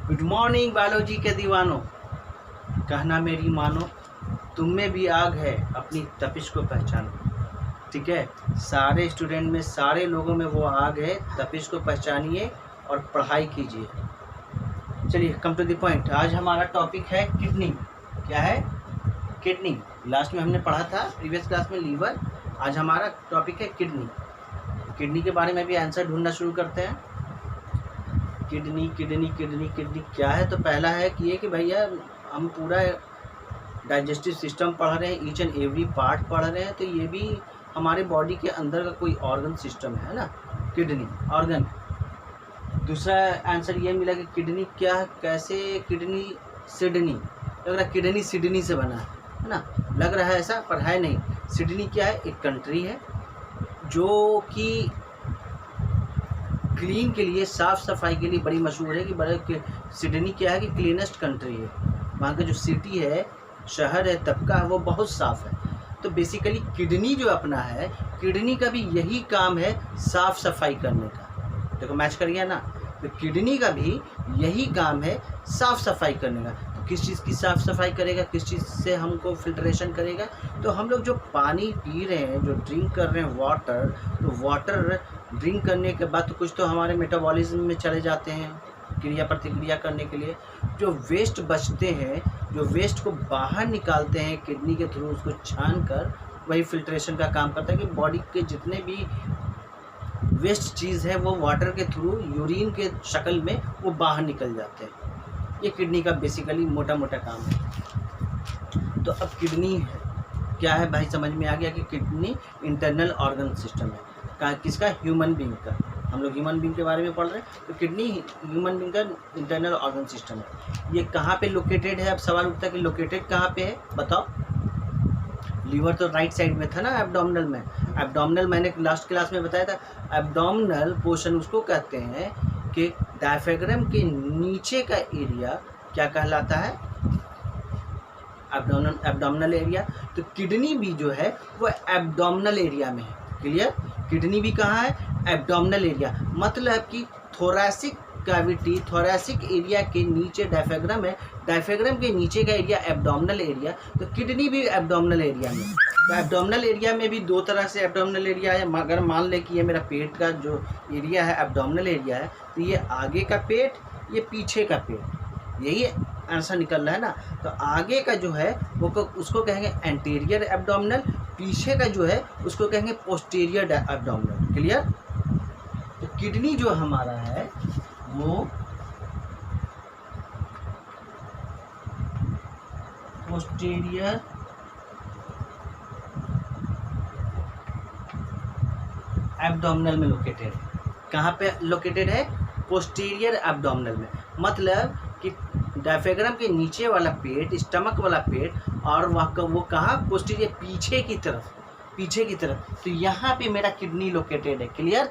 Good morning biology के दीवानों, कहना मेरी मानो, तुम में भी आग है, अपनी तपिश को पहचानो। ठीक है, सारे स्टूडेंट में, सारे लोगों में वो आग है, तपिश को पहचानिए और पढ़ाई कीजिए। चलिए कम टू द पॉइंट। आज हमारा टॉपिक है किडनी। क्या है? किडनी। लास्ट में हमने पढ़ा था प्रीवियस क्लास में लीवर, आज हमारा टॉपिक है किडनी। किडनी के बारे में भी आंसर ढूंढना शुरू करते हैं। किडनी किडनी किडनी किडनी क्या है? तो पहला है कि ये कि भैया हम पूरा डाइजेस्टिव सिस्टम पढ़ रहे हैं, ईच एंड एवरी पार्ट पढ़ रहे हैं, तो ये भी हमारे बॉडी के अंदर का कोई ऑर्गन सिस्टम है ना, किडनी ऑर्गन। दूसरा आंसर ये मिला कि किडनी क्या है, कैसे? किडनी सिडनी, लग रहा है किडनी सिडनी से बना है ना, लग रहा है ऐसा, पर है नहीं। सिडनी क्या है? एक कंट्री है जो कि क्लीन के लिए, साफ़ सफाई के लिए बड़ी मशहूर है। कि बड़े सिडनी क्या है कि क्लीनेस्ट कंट्री है। वहाँ का जो सिटी है, शहर है, तबका है, वो बहुत साफ़ है। तो बेसिकली किडनी जो अपना है, किडनी का भी यही काम है, साफ़ सफाई करने का। देखो मैच करिए ना, तो किडनी का भी यही काम है, साफ़ सफाई करने का। तो किस चीज़ की साफ़ सफाई करेगा, किस चीज़ से हमको फिल्ट्रेशन करेगा? तो हम लोग जो पानी पी रहे हैं, जो ड्रिंक कर रहे हैं वाटर, तो वाटर ड्रिंक करने के बाद तो कुछ तो हमारे मेटाबॉलिज्म में चले जाते हैं, क्रिया प्रतिक्रिया करने के लिए। जो वेस्ट बचते हैं, जो वेस्ट को बाहर निकालते हैं किडनी के थ्रू, उसको छान कर, वही फिल्ट्रेशन का काम करता है कि बॉडी के जितने भी वेस्ट चीज़ है वो वाटर के थ्रू, यूरिन के शक्ल में वो बाहर निकल जाते हैं। ये किडनी का बेसिकली मोटा मोटा काम है। तो अब किडनी क्या है भाई, समझ में आ गया कि किडनी इंटरनल ऑर्गन सिस्टम है। किसका? ह्यूमन बींग का। हम लोग ह्यूमन बींग के बारे में पढ़ रहे हैं, तो किडनी ह्यूमन बींग का इंटरनल ऑर्गन सिस्टम है। ये कहाँ पे लोकेटेड है? अब सवाल उठता है कि लोकेटेड कहाँ पे है, बताओ। लीवर तो राइट साइड में था ना, एब्डोमिनल में। एब्डोमिनल मैंने लास्ट क्लास में बताया था। एब्डोमिनल पोर्शन उसको कहते हैं कि डायफ्राम के नीचे का एरिया क्या कहलाता है? Abdominal area. तो किडनी भी जो है वो एब्डोमिनल एरिया में है। क्लियर? किडनी भी कहाँ है? Abdominal area. मतलब कि थोरैसिक कैविटी, थोरैसिक एरिया के नीचे डायफ्राम है, डायफ्राम के नीचे का एरिया एब्डोमिनल एरिया। तो किडनी भी एब्डोमिनल एरिया में। तो एब्डोमिनल एरिया में भी दो तरह से एब्डोमिनल एरिया है। अगर मान लें कि ये मेरा पेट का जो एरिया है एब्डोमिनल एरिया है, तो ये आगे का पेट, ये पीछे का पेट, यही आंसर निकल रहा है ना। तो आगे का जो है वो उसको कहेंगे एंटीरियर एब्डोमिनल, पीछे का जो है उसको कहेंगे पोस्टीरियर एब्डोमिनल। क्लियर? तो किडनी जो हमारा है वो पोस्टीरियर एब्डोमिनल में लोकेटेड है। कहाँ पे लोकेटेड है? पोस्टीरियर एब्डोमिनल में। मतलब कि डायफ्राम के नीचे वाला पेट, स्टमक वाला पेट, और वो कहाँ? पोस्टीरियर, पीछे की तरफ, पीछे की तरफ। तो यहाँ पे मेरा किडनी लोकेटेड है। क्लियर?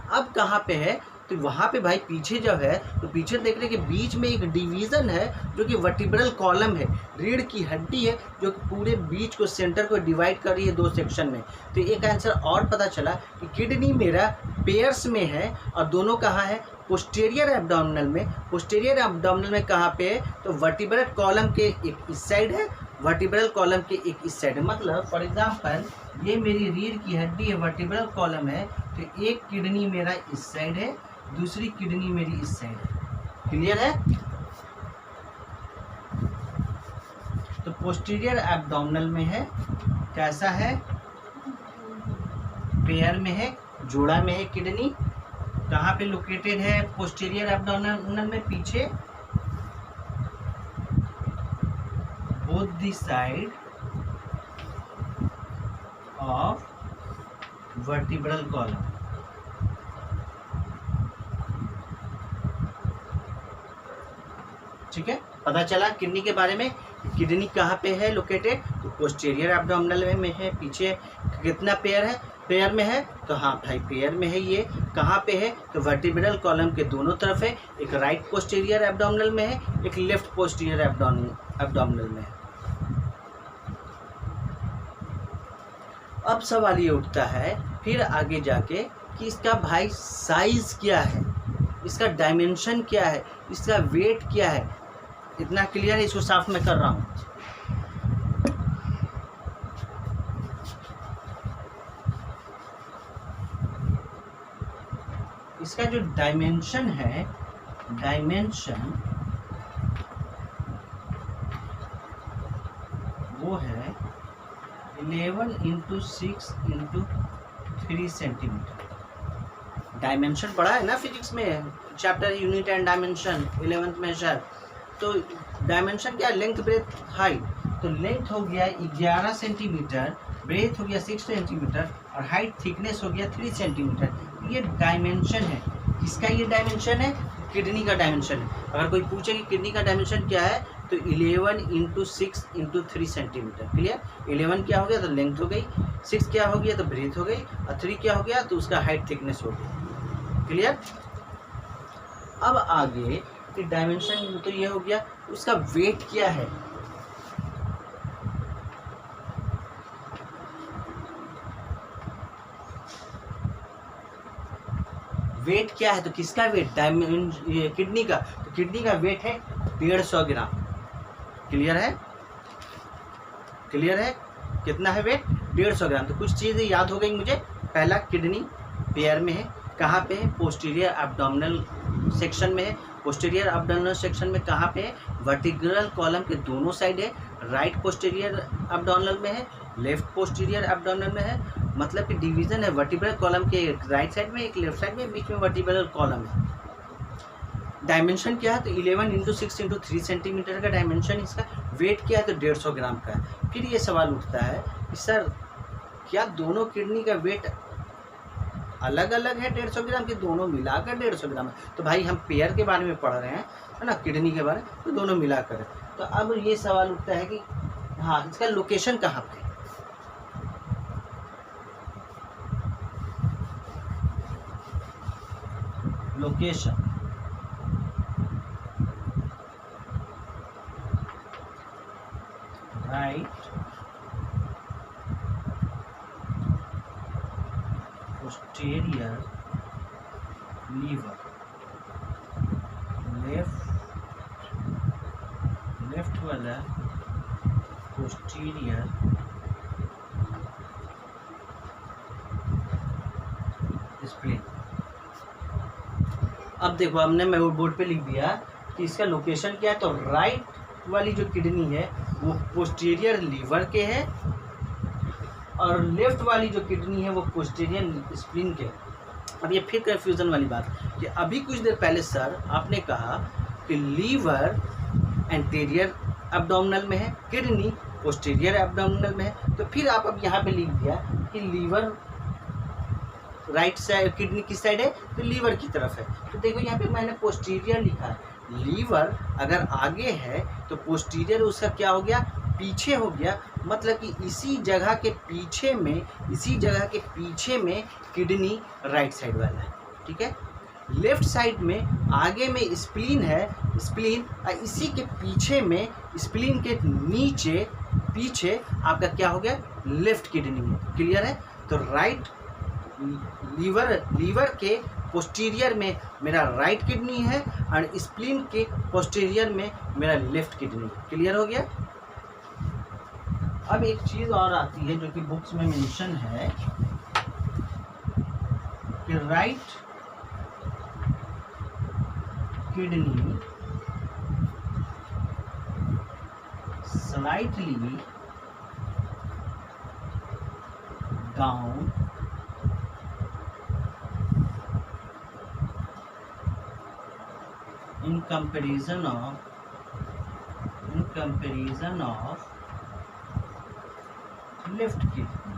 अब कहाँ पे है? तो वहाँ पे भाई पीछे जब है, तो पीछे देख रहे कि बीच में एक डिवीज़न है जो कि वर्टिब्रल कॉलम है, रीढ़ की हड्डी है, जो कि पूरे बीच को, सेंटर को डिवाइड कर रही है दो सेक्शन में। तो एक आंसर और पता चला कि किडनी मेरा पेयर्स में है, और दोनों कहाँ है? पोस्टीरियर एब्डोमिनल में। पोस्टीरियर एब्डोमिनल में कहाँ पे है? तो वर्टिब्रल कॉलम के एक इस साइड है, वर्टिब्रल कॉलम के एक इस साइड है। मतलब फॉर एग्जांपल ये मेरी रीढ़ की हड्डी है, वर्टिब्रल कॉलम है, तो एक किडनी मेरा इस साइड है, दूसरी किडनी मेरी इस साइड है। क्लियर है? तो पोस्टीरियर एब्डोमिनल में है, कैसा है? पेयर में है, जोड़ा में है किडनी। कहाँ पे लोकेटेड है? पोस्टीरियर एब्डोमिनल में, पीछे, both the side of vertebral column. ठीक है, पता चला किडनी के बारे में। किडनी कहाँ पे है लोकेटेड? तो पोस्टीरियर एब्डोमिनल में है, पीछे। कितना पेयर है? पेयर में है, तो हाँ भाई पेयर में है। ये कहाँ पे है? तो वर्टिब्रल कॉलम के दोनों तरफ है। एक राइट पोस्टीरियर एब्डोमिनल में है, एक लेफ्ट पोस्टीरियर एब्डोमिनल में है। अब सवाल ये उठता है फिर आगे जाके कि इसका भाई साइज क्या है? इसका डायमेंशन क्या है, इसका वेट क्या है, इतना क्लियर है। इसको साफ मैं कर रहा हूँ। इसका जो डायमेंशन है, डायमेंशन वो है 11 × 6 × 3 सेंटीमीटर। डायमेंशन पढ़ा है ना फिजिक्स में, chapter unit and dimension 11th में शायद। तो डायमेंशन क्या है, लेंथ ब्रेथ हाइट। तो लेंथ हो गया 11 सेंटीमीटर, ब्रेथ हो गया 6 सेंटीमीटर और हाइट थिकनेस हो गया 3 सेंटीमीटर। ये डायमेंशन है। किसका ये डायमेंशन है, किडनी का डायमेंशन है। अगर कोई पूछे कि किडनी का डायमेंशन क्या है तो 11 × 6 × 3 सेंटीमीटर। क्लियर। 11 क्या हो गया तो लेंथ हो गई, 6 क्या हो गया तो ब्रेथ हो गई और 3 क्या हो गया तो उसका हाइट थिकनेस हो गई। क्लियर। अब आगे कि डायमेंशन तो ये हो गया, उसका वेट क्या है। वेट क्या है तो किसका वेट, किडनी का। तो किडनी का वेट है 150 ग्राम। क्लियर है, क्लियर है। कितना है वेट, 150 ग्राम। तो कुछ चीज़ें याद हो गई मुझे। पहला, किडनी पैर में है, कहाँ पे है, पोस्टीरियर एब्डोमिनल सेक्शन में है। पोस्टीरियर एब्डोमिनल सेक्शन में कहाँ पे है, वर्टिब्रल कॉलम के दोनों साइड है। राइट पोस्टीरियर एब्डोमिनल में है, लेफ्ट पोस्टीरियर एब्डोमिनल में है। मतलब कि डिवीजन है वर्टिब्रल कॉलम के, एक राइट साइड में एक लेफ्ट साइड में, बीच में वर्टिब्रल कॉलम है। डायमेंशन क्या है तो 11 × 6 × 3 सेंटीमीटर का डायमेंशन इसका। वेट क्या है तो 150 ग्राम का है। फिर ये सवाल उठता है कि सर क्या दोनों किडनी का वेट अलग अलग है 150 ग्राम की, दोनों मिलाकर 150 ग्राम है। तो भाई हम पेयर के बारे में पढ़ रहे हैं, है ना, किडनी के बारे में, तो दोनों मिलाकर है। तो अब ये सवाल उठता है कि हाँ इसका लोकेशन कहाँ पे, location. Right posterior liver, left वाला पोस्टीरियर स्प्लीन। अब देखो हमने मैं बोर्ड पे लिख दिया कि इसका लोकेशन क्या है। तो राइट वाली जो किडनी है वो पोस्टीरियर लीवर के है और लेफ्ट वाली जो किडनी है वो पोस्टीरियर स्प्लीन के। अब ये फिर कंफ्यूजन वाली बात कि अभी कुछ देर पहले सर आपने कहा कि लीवर एंटीरियर एब्डोमिनल में है, किडनी पोस्टीरियर एब्डोमिनल में है। तो फिर आप अब यहाँ पे लिख दिया कि लीवर राइट साइड, किडनी किस साइड है तो लीवर की तरफ है। तो देखो यहाँ पे मैंने पोस्टीरियर लिखा है। लीवर अगर आगे है तो पोस्टीरियर उसका क्या हो गया, पीछे हो गया। मतलब कि इसी जगह के पीछे में, इसी जगह के पीछे में किडनी राइट साइड वाला है। ठीक है। लेफ्ट साइड में आगे में स्प्लीन है, स्प्लीन इसी के पीछे में, स्प्लीन के नीचे पीछे आपका क्या हो गया, लेफ्ट किडनी में। क्लियर है। तो राइट लीवर के पोस्टीरियर में मेरा राइट किडनी है और स्प्लीन के पोस्टीरियर में मेरा लेफ्ट किडनी। क्लियर हो गया। अब एक चीज़ और आती है जो कि बुक्स में मेंशन है कि right kidney slightly down in comparison of left kidney।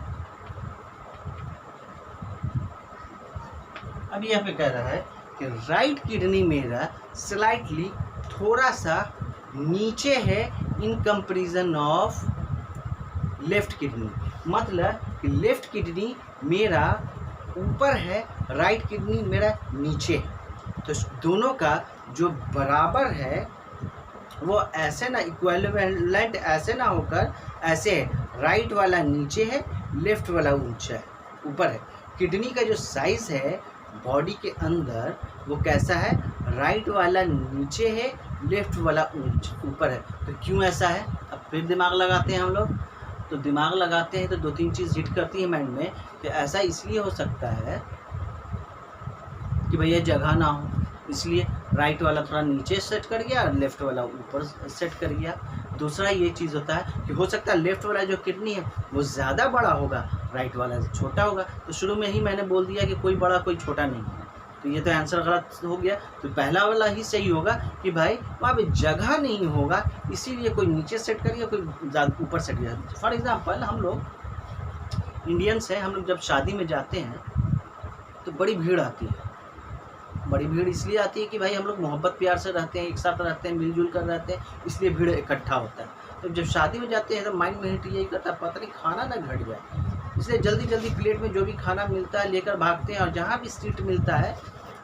अब यहाँ पे कह रहा है कि राइट किडनी मेरा स्लाइटली थोड़ा सा नीचे है इन कंपेरिजन ऑफ लेफ्ट किडनी। मतलब कि लेफ्ट किडनी मेरा ऊपर है, राइट किडनी मेरा नीचे है। तो दोनों का जो बराबर है वो ऐसे ना, इक्विवेलेंट ऐसे ना होकर ऐसे है। राइट वाला नीचे है, लेफ्ट वाला ऊंचा है, ऊपर है। किडनी का जो साइज़ है बॉडी के अंदर वो कैसा है, राइट वाला नीचे है, लेफ्ट वाला ऊपर है। तो क्यों ऐसा है, अब फिर दिमाग लगाते हैं हम लोग। तो दिमाग लगाते हैं तो 2-3 चीज़ हिट करती है माइंड में कि ऐसा इसलिए हो सकता है कि भैया जगह ना हो, इसलिए राइट वाला थोड़ा नीचे सेट कर गया और लेफ़्ट वाला ऊपर सेट कर गया। दूसरा ये चीज़ होता है कि हो सकता है लेफ़्ट वाला जो किडनी है वो ज़्यादा बड़ा होगा, राइट वाला छोटा होगा। तो शुरू में ही मैंने बोल दिया कि कोई बड़ा कोई छोटा नहीं है, तो ये तो आंसर गलत हो गया। तो पहला वाला ही सही होगा कि भाई वहाँ पे जगह नहीं होगा, इसीलिए कोई नीचे सेट कर गया, कोई ज़्यादा ऊपर सेट किया। फॉर एग्ज़ाम्पल हम लोग इंडियंस हैं, हम लोग जब शादी में जाते हैं तो बड़ी भीड़ आती है। बड़ी भीड़ इसलिए आती है कि भाई हम लोग मोहब्बत प्यार से रहते हैं, एक साथ रहते हैं, मिलजुल कर रहते हैं, इसलिए भीड़ इकट्ठा होता है। तो जब शादी में जाते हैं तो माइंड में हिट यही करता है, पता नहीं खाना ना घट जाए, इसलिए जल्दी जल्दी प्लेट में जो भी खाना मिलता है लेकर भागते हैं और जहाँ भी सीट मिलता है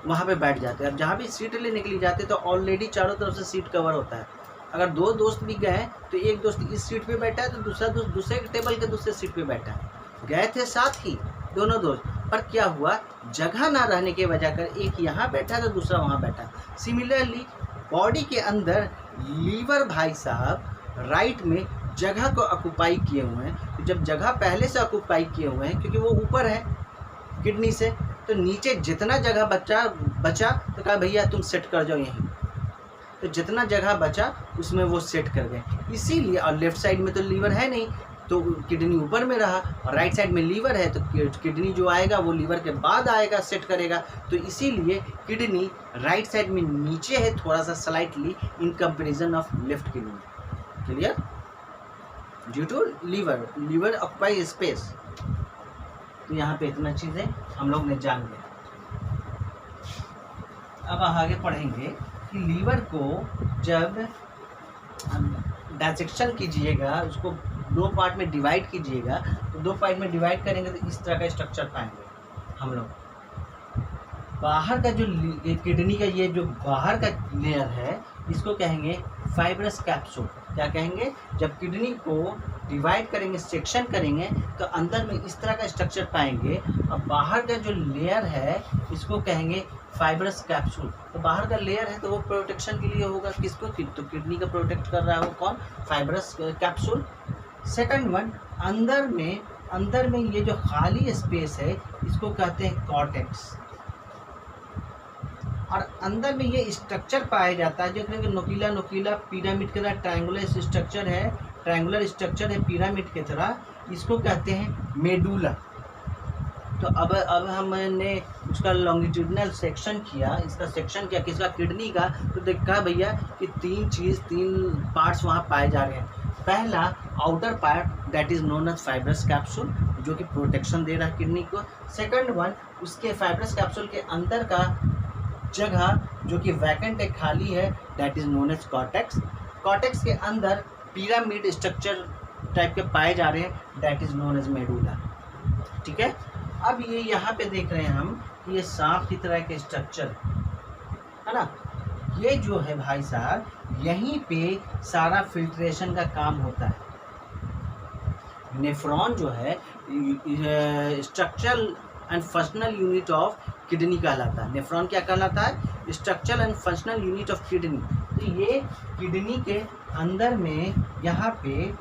वहाँ पे बैठ जाते हैं। और जहाँ भी सीट लेने के लिए जाते हैं तो ऑलरेडी चारों तरफ से सीट कवर होता है। अगर 2 दोस्त भी गए तो एक दोस्त इस सीट पे बैठा है तो दूसरा दोस्त दूसरे टेबल के दूसरे सीट पे बैठा है। गए थे साथ ही दोनों दोस्त, पर क्या हुआ, जगह ना रहने के वजह कर एक यहाँ बैठा तो दूसरा वहाँ बैठा। सिमिलरली बॉडी के अंदर लीवर भाई साहब राइट में जगह को ऑक्यूपाई किए हुए हैं। तो जब जगह पहले से ऑक्यूपाई किए हुए हैं क्योंकि वो ऊपर है किडनी से, तो नीचे जितना जगह बचा तो कहा भैया तुम सेट कर जाओ यहीं। तो जितना जगह बचा उसमें वो सेट कर गए, इसीलिए। और लेफ्ट साइड में तो लीवर है नहीं तो किडनी ऊपर में रहा, और राइट साइड में लीवर है तो किडनी जो आएगा वो लीवर के बाद आएगा, सेट करेगा। तो इसीलिए किडनी राइट साइड में नीचे है थोड़ा सा slightly in comparison of left kidney. Clear? Due to liver occupy space. तो यहाँ पे इतना चीज़ें हम लोग ने जान लिया। अब आगे पढ़ेंगे कि लीवर को जब डाइसेक्शन कीजिएगा, उसको 2 पार्ट में डिवाइड कीजिएगा, तो 2 पार्ट में डिवाइड करेंगे तो इस तरह का स्ट्रक्चर पाएंगे हम लोग। बाहर का जो किडनी का ये जो बाहर का लेयर है इसको कहेंगे फाइब्रस कैप्सूल। क्या कहेंगे? जब किडनी को डिवाइड करेंगे, सेक्शन करेंगे, तो अंदर में इस तरह का स्ट्रक्चर पाएंगे, और बाहर का जो लेयर है इसको कहेंगे फाइब्रस कैप्सूल। तो बाहर का लेयर है तो वो प्रोटेक्शन के लिए होगा, किसको? तो किडनी का प्रोटेक्ट कर रहा है वो कौन? Fibrous capsule. सेकंड वन, अंदर में ये जो खाली स्पेस है इसको कहते हैं कॉर्टेक्स। और अंदर में ये स्ट्रक्चर पाया जाता है जो कि नोकीला पिरामिड की तरह ट्रायंगुलर स्ट्रक्चर है पिरामिड की तरह, इसको कहते हैं मेडुला। तो अब हमने उसका लॉन्गिट्यूडनल सेक्शन किया, इसका सेक्शन किया किसका? किडनी का। तो देखा भैया कि 3 पार्ट्स वहाँ पाए जा रहे हैं। पहला outer part that is known as fibrous capsule जो कि प्रोटेक्शन दे रहा है किडनी को। सेकंड वन, उसके फाइब्रस कैप्सूल के अंदर का जगह जो कि वैकेंट है, खाली है, that is known as cortex. Cortex के अंदर पिरामिड स्ट्रक्चर टाइप के पाए जा रहे हैं, that is known as medulla. ठीक है? अब ये यहाँ पे देख रहे हैं हम कि ये सांप की तरह के स्ट्रक्चर है ना, ये जो है भाई साहब यहीं पे सारा फिल्ट्रेशन का काम होता है। नेफ्रॉन जो है structural and functional unit of kidney कहलाता है। नेफ्रॉन क्या कहलाता है? Structural and functional unit of kidney. तो ये किडनी के अंदर में यहाँ पे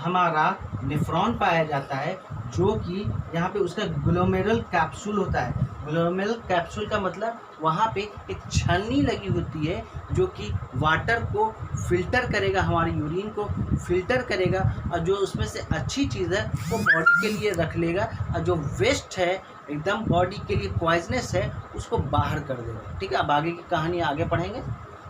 हमारा नेफ्रॉन पाया जाता है जो कि यहाँ पे उसका ग्लोमेरुलर कैप्सूल होता है। ग्लोमेरुलर कैप्सूल का मतलब वहाँ पे एक छलनी लगी होती है जो कि वाटर को फिल्टर करेगा, हमारी यूरिन को फिल्टर करेगा, और जो उसमें से अच्छी चीज़ है वो बॉडी के लिए रख लेगा, और जो वेस्ट है एकदम बॉडी के लिए पॉइजनस है उसको बाहर कर देगा। ठीक है? अब आगे की कहानी आगे पढ़ेंगे।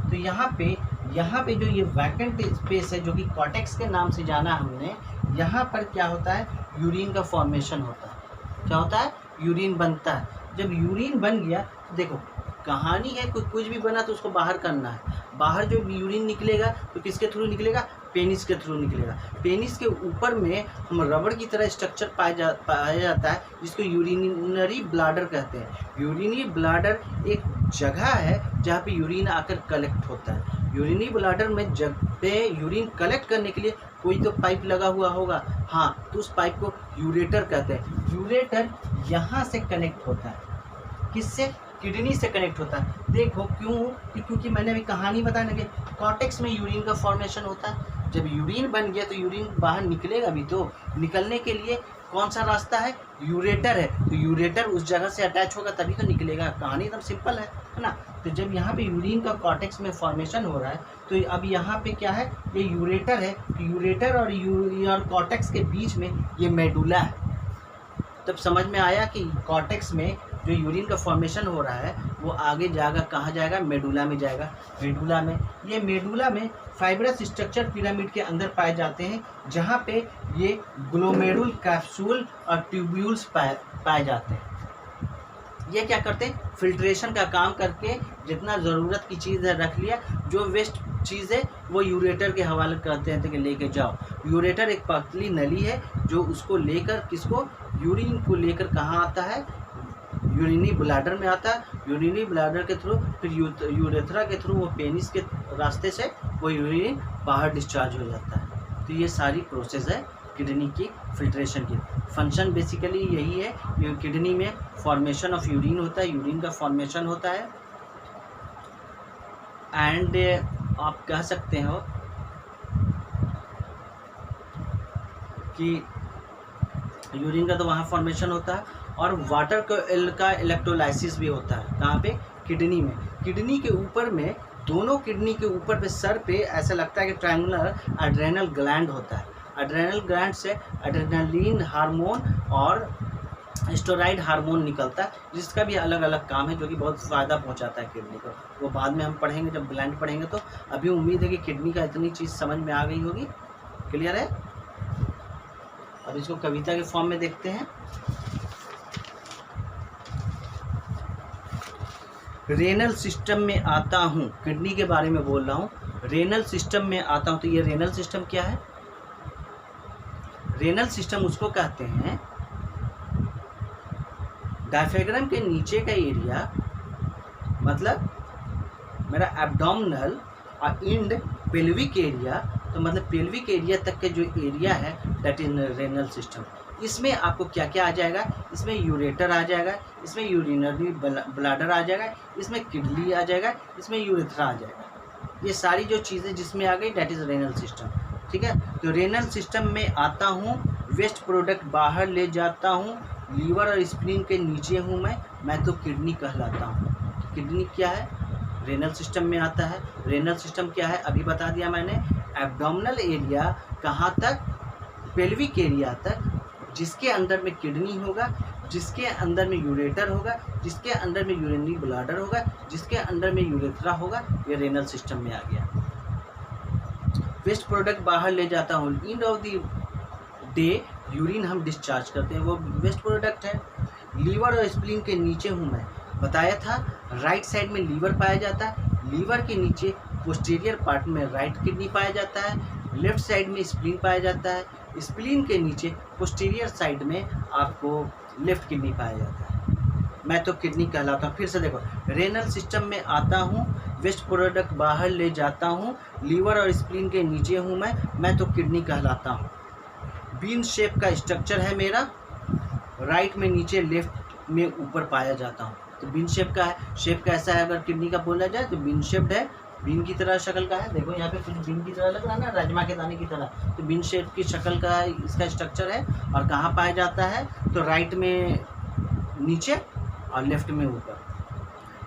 तो यहाँ पे जो ये वैकेंट स्पेस है जो कि कॉर्टेक्स के नाम से जाना हमने, यहाँ पर क्या होता है? यूरिन का फॉर्मेशन होता है। क्या होता है? यूरिन बनता है। जब यूरिन बन गया तो देखो कहानी है, कुछ भी बना तो उसको बाहर करना है। बाहर जो यूरिन निकलेगा तो किसके थ्रू निकलेगा? पेनिस के थ्रू निकलेगा। पेनिस के ऊपर में हम रबड़ की तरह स्ट्रक्चर पाया जाता है जिसको यूरिनरी ब्लाडर कहते हैं। यूरिनरी ब्लाडर एक जगह है जहाँ पे यूरिन आकर कलेक्ट होता है। यूरिनरी ब्लाडर में जब पे यूरिन कलेक्ट करने के लिए कोई तो पाइप लगा हुआ होगा, हाँ, तो उस पाइप को यूरेटर कहते हैं। यूरेटर यहाँ से कनेक्ट होता है, किससे? किडनी से कनेक्ट होता है। देखो क्यों, क्योंकि मैंने अभी कहानी बताया ना कि कॉर्टेक्स में यूरिन का फॉर्मेशन होता है। जब यूरिन बन गया तो यूरिन बाहर निकलेगा भी, तो निकलने के लिए कौन सा रास्ता है, यूरेटर है। तो यूरेटर उस जगह से अटैच होगा तभी तो निकलेगा। कहानी एकदम सिंपल है ना। तो जब यहाँ पे यूरिन का कॉर्टेक्स में फॉर्मेशन हो रहा है तो अब यहाँ पे क्या है, ये यूरेटर है। तो यूरेटर और कॉर्टेक्स के बीच में ये मेडुला है। तब समझ में आया कि कॉर्टेक्स में जो यूरिन का फॉर्मेशन हो रहा है वो आगे जाएगा, कहाँ जाएगा, मेडुला में जाएगा। मेडुला में, ये मेडुला में फाइब्रस स्ट्रक्चर पिरामिड के अंदर पाए जाते हैं, जहाँ पे ये ग्लोमेरुल, कैप्सूल और ट्यूब्यूल्स पाए जाते हैं। ये क्या करते हैं, फिल्ट्रेशन का काम करके जितना ज़रूरत की चीज़ है रख लिया, जो वेस्ट चीज़ है वो यूरेटर के हवाले करते हैं कि लेके जाओ। यूरेटर एक पतली नली है जो उसको लेकर, किसको, यूरिन को लेकर कहाँ आता है, यूरिनी ब्लैडर में आता है। यूरिनी ब्लैडर के थ्रू फिर यूरेथ्रा के थ्रू वो पेनिस के रास्ते से वो यूरिन बाहर डिस्चार्ज हो जाता है। तो ये सारी प्रोसेस है किडनी की फिल्ट्रेशन की। फंक्शन बेसिकली यही है, किडनी में फॉर्मेशन ऑफ यूरिन होता है, यूरिन का फॉर्मेशन होता है। एंड आप कह सकते हो कि यूरिन का तो वहाँ फॉर्मेशन होता है, और वाटर का इलेक्ट्रोलाइसिस भी होता है। कहाँ पे, किडनी में। किडनी के ऊपर में, दोनों किडनी के ऊपर पे, सर पे ऐसा लगता है कि ट्रायंगुलर एड्रेनल ग्लैंड होता है। एड्रेनल ग्लैंड से एड्रेनालिन हार्मोन और स्टेरॉइड हार्मोन निकलता है, जिसका भी अलग अलग काम है, जो कि बहुत फ़ायदा पहुंचाता है किडनी को। वो बाद में हम पढ़ेंगे, जब ग्लैंड पढ़ेंगे। तो अभी उम्मीद है कि किडनी का इतनी चीज़ समझ में आ गई होगी। क्लियर है। अब इसको कविता के फॉर्म में देखते हैं। रेनल सिस्टम में आता हूँ, किडनी के बारे में बोल रहा हूँ। रेनल सिस्टम में आता हूँ, तो ये रेनल सिस्टम क्या है, रेनल सिस्टम उसको कहते हैं डायफ्राम के नीचे का एरिया, मतलब मेरा एब्डोमिनल और इंड पेल्विक एरिया, तो मतलब पेल्विक एरिया तक के जो एरिया है दैट इज रेनल सिस्टम। इसमें आपको क्या क्या आ जाएगा, इसमें यूरेटर आ जाएगा, इसमें यूरिनरी ब्लैडर आ जाएगा, इसमें किडनी आ जाएगा, इसमें यूरेथ्रा आ जाएगा। ये सारी जो चीज़ें जिसमें आ गई दैट इज़ रेनल सिस्टम। ठीक है। तो रेनल सिस्टम में आता हूँ, वेस्ट प्रोडक्ट बाहर ले जाता हूँ, लीवर और स्प्लीन के नीचे हूँ मैं तो किडनी कहलाता हूँ। किडनी क्या है, रेनल सिस्टम में आता है। रेनल सिस्टम क्या है अभी बता दिया मैंने। एब्डोमिनल एरिया कहाँ तक, पेल्विक एरिया तक, जिसके अंदर में किडनी होगा, जिसके अंदर में यूरेटर होगा, जिसके अंदर में यूरिनरी ब्लैडर होगा, जिसके अंदर में यूरेथ्रा होगा। ये रेनल सिस्टम में आ गया। वेस्ट प्रोडक्ट बाहर ले जाता हूँ, end of the day urine हम डिस्चार्ज करते हैं, वो वेस्ट प्रोडक्ट है। लीवर और स्प्लीन के नीचे हूँ मैं, बताया था। राइट साइड में लीवर पाया जाता है, लीवर के नीचे पोस्टीरियर पार्ट में राइट किडनी पाया जाता है, लेफ्ट साइड में स्प्लीन पाया जाता है, स्प्लीन के नीचे पोस्टीरियर साइड में आपको लेफ्ट किडनी पाया जाता है। मैं तो किडनी कहलाता हूँ। फिर से देखो, रेनल सिस्टम में आता हूँ, वेस्ट प्रोडक्ट बाहर ले जाता हूँ, लीवर और स्प्लीन के नीचे हूँ मैं तो किडनी कहलाता हूँ। बीन शेप का स्ट्रक्चर है मेरा, राइट में नीचे, लेफ्ट में ऊपर पाया जाता हूँ। तो बीन शेप का है, शेप कैसा है अगर किडनी का बोला जाए तो बीन शेप्ड है, बीन की तरह शक्ल का है। देखो यहाँ पे कुछ बीन की तरह लग रहा है ना, राजमा के दाने की तरह। तो बीन शेप की शक्ल का इसका स्ट्रक्चर है। और कहाँ पाया जाता है, तो राइट में नीचे और लेफ्ट में ऊपर।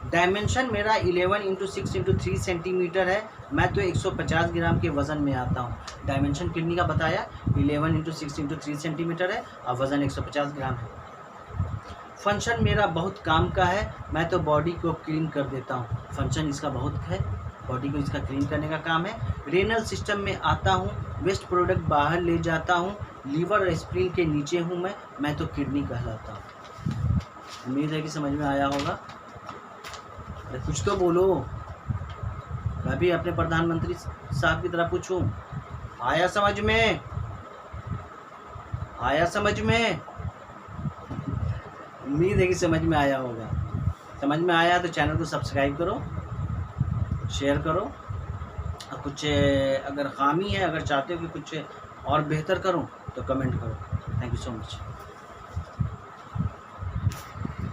डायमेंशन मेरा 11x6x3 सेंटीमीटर है, मैं तो 150 ग्राम के वज़न में आता हूँ। डायमेंशन किडनी का बताया 11x6x3 सेंटीमीटर है और वज़न 150 ग्राम है। फंक्शन मेरा बहुत काम का है, मैं तो बॉडी को क्लीन कर देता हूँ। फंक्शन इसका बहुत है, बॉडी को इसका क्लीन करने का काम है। रेनल सिस्टम में आता हूँ, वेस्ट प्रोडक्ट बाहर ले जाता हूँ, लीवर और स्प्लीन के नीचे हूँ मैं तो किडनी कहलाता हूँ। उम्मीद है कि समझ में आया होगा। अरे कुछ तो बोलो, मैं भी अपने प्रधानमंत्री साहब की तरह पूछूं। आया समझ में, आया समझ में? उम्मीद है कि समझ में आया होगा। समझ में आया तो चैनल को सब्सक्राइब करो, शेयर करो, और कुछ अगर खामी है, अगर चाहते हो कि कुछ और बेहतर करूं तो कमेंट करो। Thank you so much.